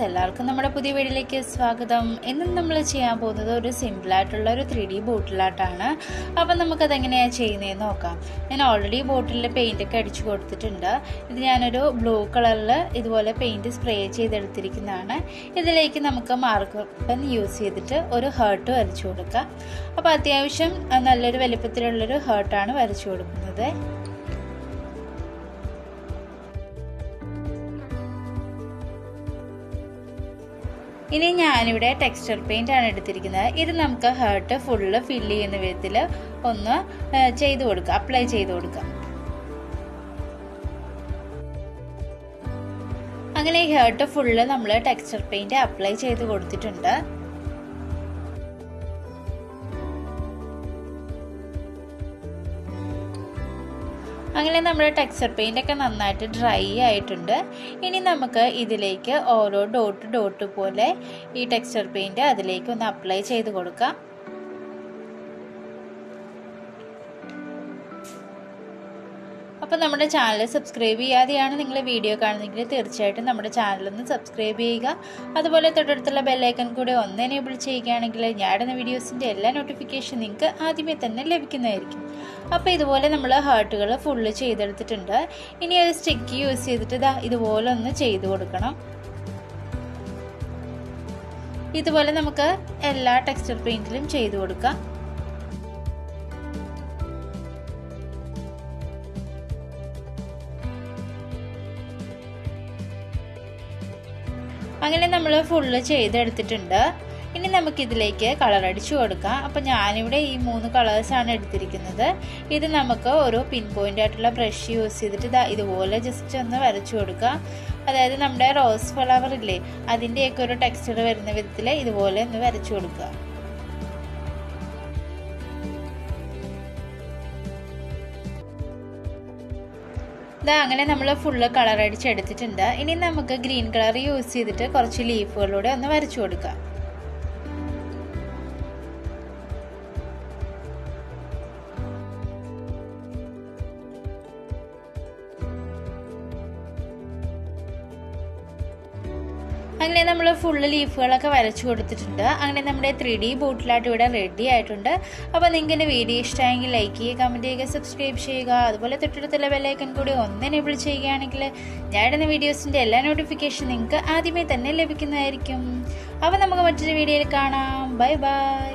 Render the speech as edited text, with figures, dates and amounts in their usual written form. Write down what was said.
എല്ലാവർക്കും നമ്മുടെ പുതിയ വീഡിയോയിലേക്ക് സ്വാഗതം. ഇന്ന് നമ്മൾ ചെയ്യാൻ പോകുന്നത് ഒരു സിമ്പിളായിട്ടുള്ള ഒരു 3D ബോട്ടിൽ ആർട്ടാണ്. അപ്പം നമുക്കത് എങ്ങനെയാണ് ചെയ്യുന്നതെന്ന് നോക്കാം. ഞാൻ ഓൾറെഡി ബോട്ടിലിൽ പെയിൻ്റ് ഒക്കെ അടിച്ചു കൊടുത്തിട്ടുണ്ട്. ഇത് ഞാനൊരു ബ്ലൂ കളറിൽ ഇതുപോലെ പെയിൻറ് സ്പ്രേ ചെയ്തെടുത്തിരിക്കുന്നതാണ്. ഇതിലേക്ക് നമുക്ക് മാർക്കർ പെൻ യൂസ് ചെയ്തിട്ട് ഒരു ഹേർട്ട് വരച്ചു കൊടുക്കാം. അപ്പോൾ അത്യാവശ്യം നല്ലൊരു വലിപ്പത്തിലുള്ളൊരു ഹേർട്ടാണ് വരച്ചു കൊടുക്കുന്നത്. ഇനി ഞാനിവിടെ ടെക്സ്ചർ പെയിന്റ് ആണ് എടുത്തിരിക്കുന്നത്. ഇത് നമുക്ക് ഹേർട്ട് ഫുള്ള് ഫില്ല് ചെയ്യുന്ന വിധത്തിൽ ഒന്ന് ചെയ്ത് കൊടുക്കാം, അപ്ലൈ ചെയ്ത് കൊടുക്കാം. അങ്ങനെ ഈ ഹേർട്ട് ഫുള്ള് നമ്മൾ ടെക്സ്ചർ പെയിന്റ് അപ്ലൈ ചെയ്ത് കൊടുത്തിട്ടുണ്ട്. അങ്ങനെ നമ്മുടെ ടെക്സ്ചർ പെയിൻ്റ് ഒക്കെ നന്നായിട്ട് ഡ്രൈ ആയിട്ടുണ്ട്. ഇനി നമുക്ക് ഇതിലേക്ക് ഓരോ ഡോട്ട് പോലെ ഈ ടെക്സ്ചർ പെയിന്റ് അതിലേക്ക് ഒന്ന് അപ്ലൈ ചെയ്ത് കൊടുക്കാം. അപ്പോൾ നമ്മുടെ ചാനൽ സബ്സ്ക്രൈബ് ചെയ്യാതെയാണ് നിങ്ങൾ വീഡിയോ കാണുന്നതെങ്കിൽ തീർച്ചയായിട്ടും നമ്മുടെ ചാനലൊന്ന് സബ്സ്ക്രൈബ് ചെയ്യുക. അതുപോലെ തൊട്ടടുത്തുള്ള ബെല്ലൈക്കൺ കൂടെ ഒന്ന് എനേബിൾ ചെയ്യുകയാണെങ്കിൽ ഞാൻ ഇടുന്ന വീഡിയോസിൻ്റെ എല്ലാ നോട്ടിഫിക്കേഷൻ നിങ്ങൾക്ക് ആദ്യമേ തന്നെ ലഭിക്കുന്നതായിരിക്കും. അപ്പോൾ ഇതുപോലെ നമ്മൾ ഹാർട്ടുകൾ ഫുള്ള് ചെയ്തെടുത്തിട്ടുണ്ട്. ഇനി ഒരു സ്റ്റിക്ക് യൂസ് ചെയ്തിട്ട് ഇതുപോലെ ഒന്ന് ചെയ്ത് കൊടുക്കണം. ഇതുപോലെ നമുക്ക് എല്ലാ ടെക്സ്ചർ പെയിന്റിലും ചെയ്ത് കൊടുക്കാം. അങ്ങനെ നമ്മൾ ഫുള്ള് ചെയ്തെടുത്തിട്ടുണ്ട്. ഇനി നമുക്കിതിലേക്ക് കളർ അടിച്ചു കൊടുക്കാം. അപ്പം ഞാനിവിടെ ഈ 3 കളേഴ്സാണ് എടുത്തിരിക്കുന്നത്. ഇത് നമുക്ക് ഒരു പിൻ പോയിന്റ് ആയിട്ടുള്ള ബ്രഷ് യൂസ് ചെയ്തിട്ട് ഇതുപോലെ ജസ്റ്റ് ഒന്ന് വരച്ചു കൊടുക്കാം. അതായത് നമ്മുടെ റോസ് ഫ്ലവർ ഇല്ലേ, അതിൻ്റെയൊക്കെ ഒരു ടെക്സ്ചർ വരുന്ന വിധത്തിൽ ഇതുപോലെ ഒന്ന് വരച്ചു കൊടുക്കുക. അങ്ങനെ നമ്മൾ ഫുള്ള് കളർ അടിച്ചെടുത്തിട്ടുണ്ട്. ഇനി നമുക്ക് ഗ്രീൻ കളർ യൂസ് ചെയ്തിട്ട് കുറച്ച് ലീഫുകളിലൂടെ ഒന്ന് വരച്ചു കൊടുക്കാം. അങ്ങനെ നമ്മൾ ഫുള്ള് ലീഫുകളൊക്കെ വരച്ചു കൊടുത്തിട്ടുണ്ട്. അങ്ങനെ നമ്മുടെ 3D ബോട്ടിലായിട്ട് ഇവിടെ റെഡി ആയിട്ടുണ്ട്. അപ്പോൾ നിങ്ങൾക്ക് എൻ്റെ വീഡിയോ ഇഷ്ടമായെങ്കിൽ ലൈക്ക് ചെയ്യുക, കമൻറ്റ് ചെയ്യുക, സബ്സ്ക്രൈബ് ചെയ്യുക. അതുപോലെ തൊട്ടടുത്തുള്ള ബെല്ലൈക്കൺ കൂടി ഒന്ന് എനേബിൾ ചെയ്യുകയാണെങ്കിൽ ഞാൻ ഇടുന്ന വീഡിയോസിൻ്റെ എല്ലാ നോട്ടിഫിക്കേഷൻ നിങ്ങൾക്ക് ആദ്യമേ തന്നെ ലഭിക്കുന്നതായിരിക്കും. അപ്പോൾ നമുക്ക് മറ്റൊരു വീഡിയോയിൽ കാണാം. Bye bye.